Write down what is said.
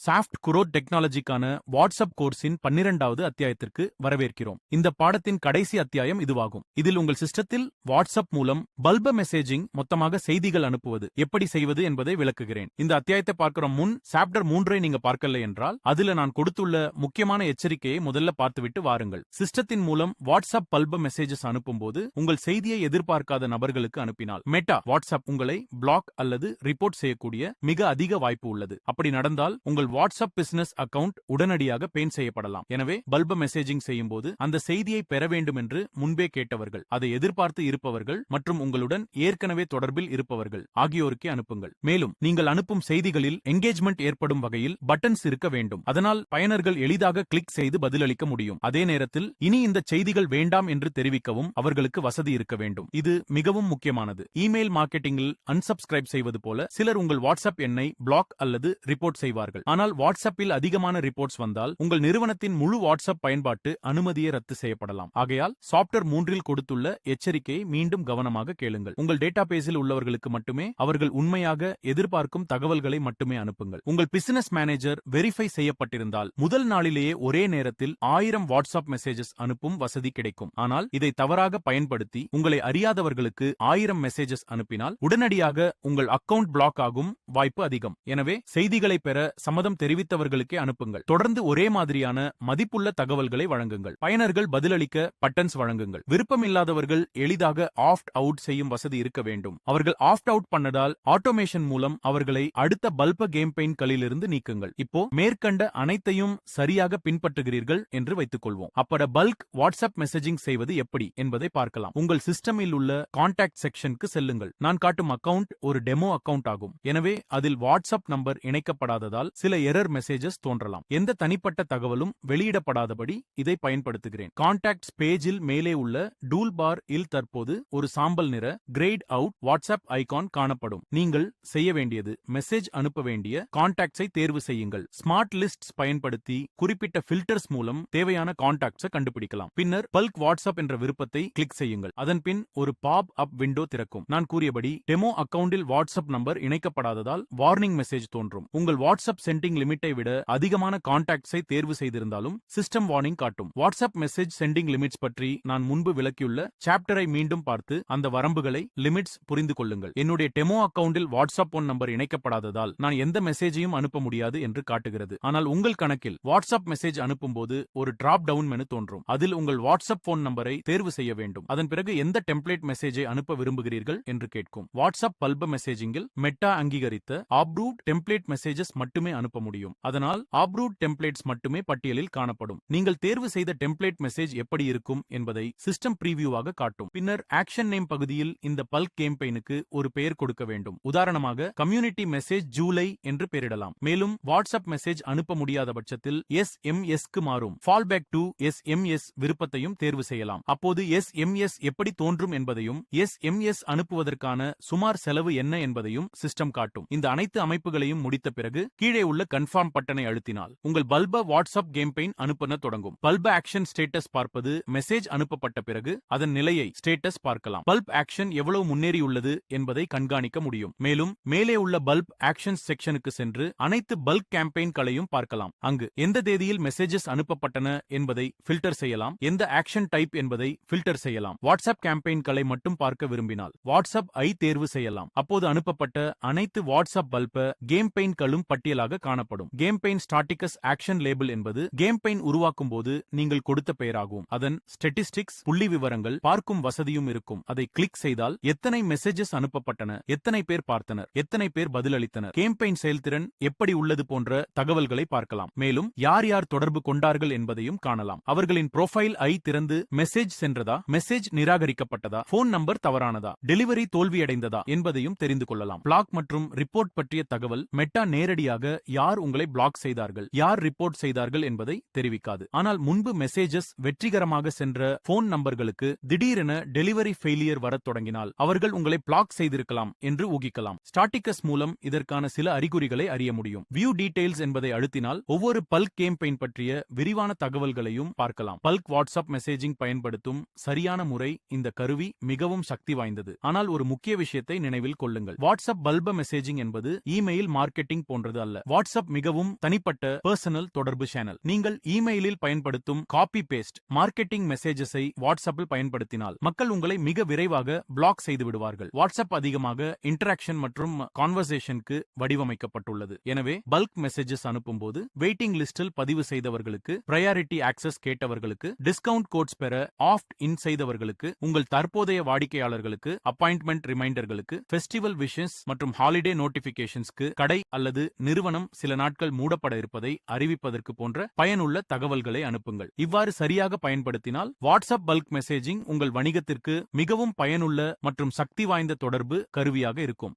Soft growth டெக்னாலஜிக்கான WhatsApp கோர்ஸின் 12வது அத்தியாயத்திற்கு வரவேற்கிறோம். இந்த பாடத்தின் கடைசி அத்தியாயம் இதுவாகும். இதில் உங்கள் சிஸ்டத்தில் வாட்ஸ்அப் மூலம் பல்ப மெசேஜிங் மொத்தமாக செய்திகள் அனுப்புவது எப்படி செய்வது என்பதை விளக்குகிறேன். இந்த அத்தியாயத்தை பார்க்கிற முன் சாப்டர் 3 நீங்க பார்க்கல என்றால் அதுல நான் கொடுத்துள்ள முக்கியமான எச்சரிக்கையை முதல்ல பார்த்துவிட்டு வாருங்கள். சிஸ்டத்தின் மூலம் வாட்ஸ்அப் பல்ப மெசேஜஸ் அனுப்பும்போது உங்கள் செய்தியை எதிர்பார்க்காத நபர்களுக்கு அனுப்பினால் மெட்டா வாட்ஸ்அப் உங்களை பிளாக் அல்லது ரிப்போர்ட் செய்யக்கூடிய மிக அதிக வாய்ப்பு உள்ளது. அப்படி நடந்தால் உங்கள் வாட்ஸ்அப் பிசினஸ் அக்கவுண்ட் உடனடியாக பேன் செய்யப்படலாம். எனவே பல்ப மெசேஜிங் செய்யும் போது அந்த செய்தியை பெற வேண்டும் என்று முன்பே கேட்டவர்கள், அதை எதிர்பார்த்து இருப்பவர்கள் மற்றும் உங்களுடன் ஏற்கனவே தொடர்பில் இருப்பவர்கள் ஆகியோருக்கே அனுப்புங்கள். மேலும் நீங்கள் அனுப்பும் செய்திகளில் என்கேஜ்மெண்ட் ஏற்படும் வகையில் பட்டன்ஸ் இருக்க வேண்டும். அதனால் பயனர்கள் எளிதாக கிளிக் செய்து பதிலளிக்க முடியும். அதே நேரத்தில் இனி இந்த செய்திகள் வேண்டாம் என்று தெரிவிக்கவும் அவர்களுக்கு வசதி இருக்க வேண்டும். இது மிகவும் முக்கியமானது. இமெயில் மார்க்கெட்டிங்கில் அன்சப்ஸ்கிரைப் செய்வது போல சிலர் உங்கள் வாட்ஸ்அப் எண்ணை பிளாக் அல்லது ரிப்போர்ட் செய்வார்கள். ஆனால் வாட்ஸ்அப்பில் அதிகமான ரிப்போர்ட்ஸ் வந்தால் உங்கள் நிறுவனத்தின் முழு வாட்ஸ்அப் பயன்பாட்டு அனுமதியை ரத்து செய்யப்படலாம். ஆகையால் சாப்டர் 3 கொடுத்துள்ள எச்சரிக்கையை மீண்டும் கவனமாக கேளுங்கள். உங்கள் டேட்டாபேஸில் உள்ளவர்களுக்கு மட்டுமே அவர்கள் உண்மையாக எதிர்பார்க்கும் தகவல்களை மட்டுமே அனுப்புங்கள். உங்கள் பிசினஸ் மேனேஜர் வெரிஃபை செய்யப்பட்டிருந்தால் முதல் நாளிலேயே ஒரே நேரத்தில் 1000 வாட்ஸ்அப் மெசேஜஸ் அனுப்பும் வசதி கிடைக்கும். ஆனால் இதை தவறாக பயன்படுத்தி உங்களை அறியாதவர்களுக்கு 1000 மெசேஜஸ் அனுப்பினால் உடனடியாக உங்கள் அக்கவுண்ட் பிளாக் ஆகும் வாய்ப்பு அதிகம். எனவே செய்திகளை பெற சம்மதம் தெரிவித்தவர்களுக்கே அனுப்புங்கள். தொடர்ந்து ஒரே மாதிரியான மதிப்புள்ள தகவல்களை வழங்குங்கள். பயனர்கள் பதிலளிக்க பட்டன்ஸ் வழங்குங்கள். விருப்பமில்லாதவர்கள் எளிதாக ஆப்ட் அவுட் செய்யும் வசதி இருக்க வேண்டும். அவர்கள் ஆப்ட் அவுட் பண்ணதால் ஆட்டோமேஷன் மூலம் அவர்களை அடுத்த பல்ப கேம்பெயின்களிலிருந்து நீக்குங்கள். இப்போ மேற்கண்ட அனைத்தையும் சரியாக பின்பற்றுகிறீர்கள் என்று வைத்துக் கொள்வோம். அப்பட பல்க் வாட்ஸ்அப் மெசேஜிங் செய்வது எப்படி என்பதை பார்க்கலாம். உங்கள் சிஸ்டமில் உள்ள கான்டாக்ட் செக்ஷனுக்கு செல்லுங்கள். நான் காட்டும் அக்கவுண்ட் ஒரு டெமோ அக்கவுண்ட் ஆகும். எனவே அதில் வாட்ஸ்அப் நம்பர் இணைக்கப்படாததால் சில எரர் மெசேஜஸ் தோன்றலாம். எந்த தனிப்பட்ட தகவலும் வெளியிடப்படாதபடி இதை பயன்படுத்துகிறேன். கான்டாக்ட்ஸ் பேஜில் மேலே உள்ள டூல் பார் இல் தற்போது ஒரு சாம்பல் நிற கிரேட் அவுட் வாட்ஸ்அப் ஐகான் காணப்படும். நீங்கள் செய்ய வேண்டியது மெசேஜ் அனுப்ப வேண்டிய கான்டாக்ட்ஸை தேர்வு செய்யுங்கள். ஸ்மார்ட் லிஸ்ட்ஸ் பயன்படுத்தி குறிப்பிட்ட ஃபில்டர்ஸ் மூலம் தேவையான கான்டாக்ட்ஸை கண்டுபிடிக்கலாம். பின்னர் பல்க் வாட்ஸ்அப் என்ற விருப்பத்தை கிளிக் செய்யுங்கள். அதன் பின் ஒரு பாப் அப் விண்டோ திறக்கும். நான் கூறியபடி டெமோ அக்கவுண்டில் வாட்ஸ்அப் நம்பர் இணைக்கப்படாததால் வார்னிங் மெசேஜ் தோன்றும். உங்கள் வாட்ஸ்அப் சென்டிங் லிமிட்டை விட அதிகமான கான்டாக்ட்ஸை தேர்வு செய்திருந்தாலும் சிஸ்டம் வார்னிங் காட்டும். வாட்ஸ்அப் மெசேஜ் சென்டிங் லிமிட்ஸ் பற்றி நான் முன்பு விளக்கியுள்ள சாப்டரை மீண்டும் பார்த்து அந்த வரம்புகளை லிமிட்ஸ் புரிந்து கொள்ளுங்கள். என்னுடைய டெமோ அக்கவுண்டில் வாட்ஸ்அப் போன் நம்பர் இணைக்கப்படாததால் நான் எந்த மெசேஜையும் அனுப்ப முடியாது என்று காட்டுகிறது. ஆனால் உங்கள் கணக்கில் வாட்ஸ்அப் மெசேஜ் அனுப்பும்போது ஒரு டிராப் டவுன் மெனு தோன்றும். அதில் உங்கள் வாட்ஸ்அப் போன் நம்பரை தேர்வு செய்ய வேண்டும். அதன் பிறகு எந்த டெம்ப்ளேட் மெசேஜை அனுப்ப விரும்புகிறீர்கள் என்று கேட்கும். வாட்ஸ்அப் பல்ப மெசேஜிங்கில் மெட்டா அங்கீகரித்த ஆப்ரூட் டெம்ப்ளேட் மெசேஜஸ் மட்டுமே அனுப்ப முடியும். அதனால் ஆப்ரூட் டெம்ப்ளேட்ஸ் மட்டுமே பட்டியலில் காணப்படும். நீங்கள் தேர்வு செய்த டெம்ப்ளேட் மெசேஜ் எப்படி இருக்கும் என்பதை சிஸ்டம் பிரீவியூவாக காட்டும். பின்னர் ஆக்ஷன் நேம் பகுதியில் இந்த பல்க் கேம்பெயினுக்கு ஒரு பெயர் கொடுக்க வேண்டும். உதாரணமாக கம்யூனிட்டி மெசேஜ் ஜூலை என்று பெயரிடலாம். மேலும் வாட்ஸ்அப் மெசேஜ் அனுப்ப முடியாத பட்சத்தில் SMS-க்கு மாறும். ஃபால்பேக் டு SMS விருப்பத்தையும் தேர்வு செய்யலாம். அப்போது SMS எப்படி தோன்றும் என்பதையும் SMS அனுப்புவதற்கான சுமார் செலவு என்ன என்பதையும் சிஸ்டம் காட்டும். இந்த அனைத்து அமைப்புகளையும் முடித்த பிறகு கீழே உள்ள கன்ஃபார்ம் பட்டனை அழுத்தினால் உங்கள் பல்ப வாட்ஸ்அப் கேம்பெயின் அனுப்ப தொடங்கும். பல்ப ஆக்ஷன் ஸ்டேட்டஸ் பார்ப்பது மெசேஜ் அனுப்பப்பட்ட பிறகு அதன் நிலையை ஸ்டேட்டஸ் பார்க்கலாம். பல்ப் ஆக்ஷன் எவ்வளவு முன்னேறியுள்ளது என்பதை கண்காணிக்க முடியும். மேலும் மேலே உள்ள பல்ப் ஆக்ஷன் செக்ஷனுக்கு சென்று அனைத்து பல்க் கேம்பெயின்களையும் பார்க்கலாம். அங்கு எந்த தேதியில் மெசேஜஸ் அனுப்பப்பட்டன என்பதை ஃபில்டர் செய்யலாம். எந்த ஆக்ஷன் டைப் என்பதை ஃபில்டர் செய்யலாம். வாட்ஸ்அப் கேம்பெயின்களை மட்டும் பார்க்க விரும்பினால் வாட்ஸ்அப் ஐ தேர்வு செய்யலாம். அப்போது அனுப்பப்பட்ட அனைத்து வாட்ஸ்அப் பல்ப கேம்பெயின்களும் பட்டியலாக காணப்படும். கேம்பெயின் ஸ்டாட்டிகஸ் ஆக்ஷன் லேபிள் என்பது கேம்பெயின் உருவாக்கும் போது நீங்கள் கொடுத்த பெயராகும். அதன் ஸ்டாட்டிஸ்டிக்ஸ் புள்ளி விவரங்கள் பார்க்கும் வசதியும் இருக்கும். அதை கிளிக் செய்தால் எத்தனை மெசேஜஸ் அனுப்பப்பட்டன, எத்தனை பேர் பார்த்தனர், எத்தனை பேர் பதிலளித்தனர், கேம்பெயின் செயல்திறன் எப்படி உள்ளது போன்ற தகவல்களை பார்க்கலாம். மேலும் யார் யார் தொடர்பு கொண்டார்கள் என்பதையும் காணலாம். அவர்களின் ப்ரொஃபைல் ஐ திறந்து மெசேஜ் சென்றதா, மெசேஜ் நிராகரிக்கப்பட்டதா, போன் நம்பர் தவறானதா, டெலிவரி தோல்வியடைந்ததா என்பதையும் தெரிந்து கொள்ளலாம். பிளாக் மற்றும் ரிப்போர்ட் பற்றிய தகவல் மெட்டா நேரடியாக யார் உங்களை பிளாக் செய்தார்கள், யார் ரிப்போர்ட் செய்தார்கள் என்பதை தெரிவிக்காது. ஆனால் முன்பு மெசேஜஸ் வெற்றிகரமாக சென்ற போன் நம்பர்களுக்கு திடீரென டெலிவரி ஃபெயிலியர் வரத் தொடங்கினால் அவர்கள் உங்களை பிளாக் செய்திருக்கலாம் என்று ஊகிக்கலாம். ஸ்டாட்டிகஸ் மூலம் இதற்கான சில அறிகுறிகளை அறிய முடியும். வியூ டீடைல்ஸ் என்பதை அழுத்தினால் ஒவ்வொரு பல்க் கேம்பெயின் பற்றிய விரிவான தகவல்களையும் பார்க்கலாம். பல்க் வாட்ஸ்அப் மெசேஜிங் பயன்படுத்தும் சரியான முறை இந்த கருவி மிகவும் சக்தி வாய்ந்தது. ஆனால் ஒரு முக்கிய விஷயத்தை நினைவில் கொள்ளுங்கள். வாட்ஸ்அப் பல்ப மெசேஜிங் என்பது இமெயில் மார்க்கெட்டிங் போன்றது அல்ல. வாட்ஸ்அப் மிகவும் தனிப்பட்ட பர்சனல் தொடர்பு சேனல். நீங்கள் இமெயிலில் பயன்படுத்தும் காப்பி பேஸ்ட் மார்க்கெட்டிங் மெசேஜஸை வாட்ஸ்அப்பில் பயன்படுத்தினால் மக்கள் உங்களை மிக விரைவாக பிளாக் செய்து விடுவார்கள். வாட்ஸ்அப் அதிகமாக இன்டராக்ஷன் மற்றும் கான்வர்சேஷனுக்கு வடிவமைக்கப்பட்டுள்ளது. எனவே பல்க் மெசேஜஸ் அனுப்பும்போது வெயிட்டிங் லிஸ்டில் பதிவு செய்தவர்களுக்கு, பிரையாரிட்டி ஆக்சஸ் கேட்டவர்களுக்கு, டிஸ்கவுண்ட் கோட்ஸ் பெற ஆப்ட் இன் செய்தவர்களுக்கு, உங்கள் தற்போதைய வாடிக்கையாளர்களுக்கு, அப்பாயின்ட்மெண்ட் ரிமைண்டர்களுக்கு, ஃபெஸ்டிவல் விஷஸ் மற்றும் ஹாலிடே நோட்டிபிகேஷன்ஸ்க்கு, கடை அல்லது நிறுவனம் சில நாட்கள் மூடப்பட இருப்பதை அறிவிப்பதற்கு போன்ற பயனுள்ள தகவல்களை அனுப்புங்கள். இவ்வாறு சரியாக பயன்படுத்தினால் வாட்ஸ்அப் பல்க் மெசேஜிங் உங்கள் வணிகத்திற்கு மிகவும் பயனுள்ள மற்றும் சக்தி வாய்ந்த தொடர்பு கருவியாக இருக்கும்.